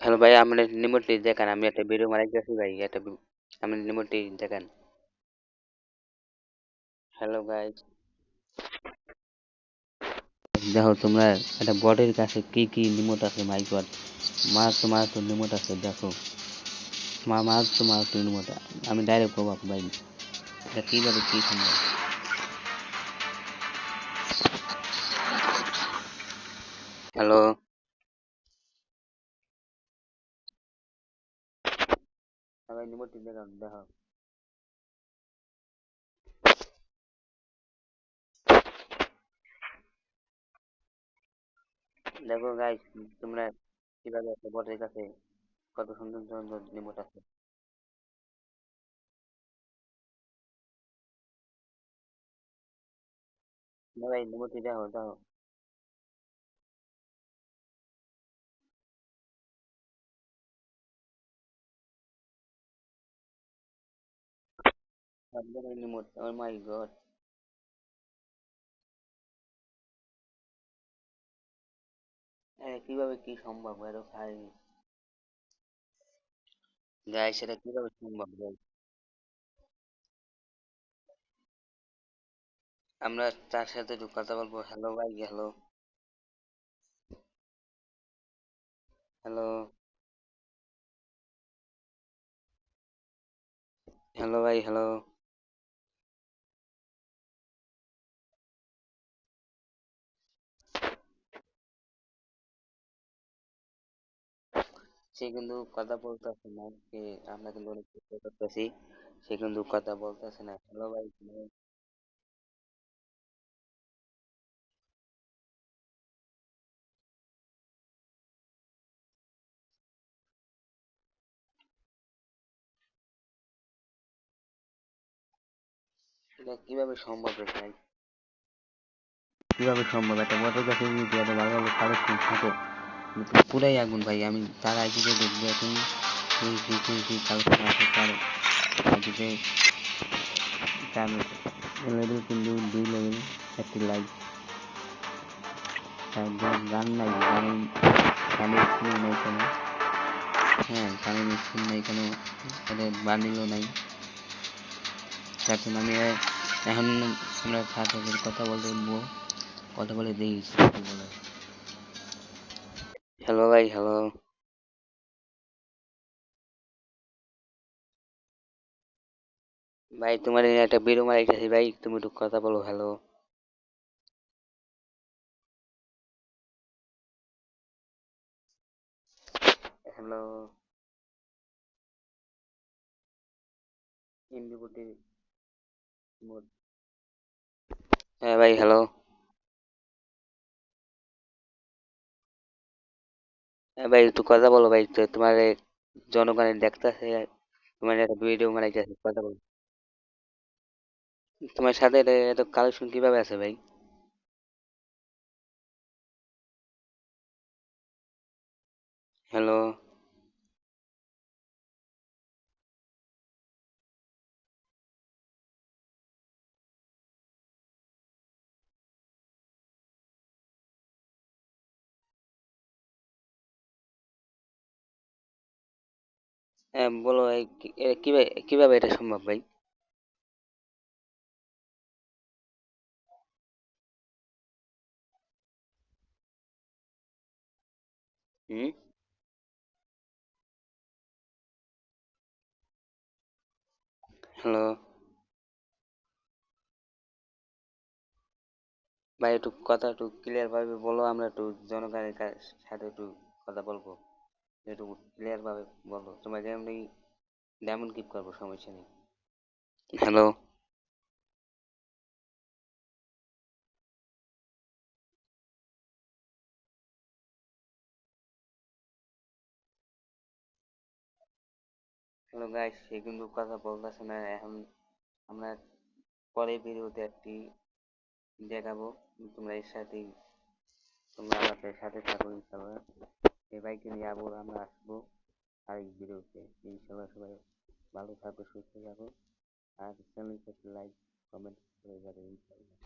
Hello ভাই, আমার নিমন্ত্রণ দেখান। আমি একটা ভিডিও বানাইতেছি ভাই। আমার নিমন্ত্রণ দেখান। হ্যালো গাইস, দেখো তোমরা একটা বটের কাছে কি কি নিমত আছে মাই গড। মারাত্মক নিমত আছে দেখো। মারাত্মক নিমত। আমি ডাইরেক্ট প্রভাব ভাই। এটা কিভাবে কি সম্ভব? হ্যালো, ভাই নিমন্ত্রণ দেখান দেখো। দেখো গাইস, তোমরা কিভাবে একটা বটের কাছে কত সুন্দর সুন্দর নিমত আছে। না ভাই নিমন্ত্রণ দেখো দেখো। আপনাদের নিমত, ও মাই গড। কিভাবে কি সম্ভব এত ভাই? গাইস এটা কিভাবে সম্ভব ভাই? আমরা তার সাথে একটু কথা বলবো। হ্যালো ভাই, হ্যালো, হ্যালো, হ্যালো ভাই, হ্যালো। সে কিন্তু কথা বলতেছে না, যে আমরা কিন্তু অনেক চেষ্টা করতেছি, সে কিন্তু কথা বলতেছে না। হ্যালো ভাই, hello। এটা কিভাবে সম্ভব রে ভাই? কিভাবে সম্ভব? একটা বটের কাছে যদি এত ভালো ভালো কালেকশন থাকে, আমি তো পুরাই আগুন ভাই। আমি তার আইডিতে দেখবো এখন কি কালেকশন আছে তার আইডিতে। তার লেভেল কিন্তু 2 লেভেল, একটি লাইক। তার গান নাই, গানের স্কিল নাই কেন? হ্যাঁ, গানের স্কিল নাই কেন? তাদের বান্ডিলও নাই। এখন এখন আমরা সাথে কথা বলতে বলবো, কথা বলে দেখি কি বলে। হ্যালো ভাই, হ্যালো। ভাই তোমার এই একটা ভিডিও মারাইতেছি ভাই, তুমি একটু কথা বলো। Hello, hello. ইন্ডিপটি মোড। হ্যাঁ ভাই, হ্যালো। হ্যাঁ ভাই একটু কথা বলো ভাই, তো তোমার জনগণের দেখতেছে, তোমার একটা ভিডিও বানাইতেছে, কথা বলো। তোমার সাথে এত কালেকশন কিভাবে আছে ভাই? হ্যালো। হ্যাঁ বলো ভাই, কিভাবে কিভাবে এটা সম্ভব ভাই? হুম। হ্যালো ভাই, একটু কথা একটু ক্লিয়ার ভাবে বলো, আমরা একটু জনগণের সাথে একটু কথা বলবো। একটু ক্লিয়ার ভাবে বলো, তোমার যেমনি যেমন কিপ করবো, সমস্যা নেই। হ্যালো। হ্যালো গাইস, সে কিন্তু কথা বলতেছে না এখন। আমরা পরে ভিডিওতে একটি দেখাবো। তোমরা এর সাথেই, তোমরা আমাদের সাথে থাকো ইনশাল্লাহ। এই বাইকে নিয়ে আবার আমরা আসবো আরেক ভিডিওতে ইনশাল্লাহ। সবাই ভালো থাকো, সুস্থ থাকো, আর চ্যানেলটাকে লাইক কমেন্ট করে যাবে ইনশাল্লাহ।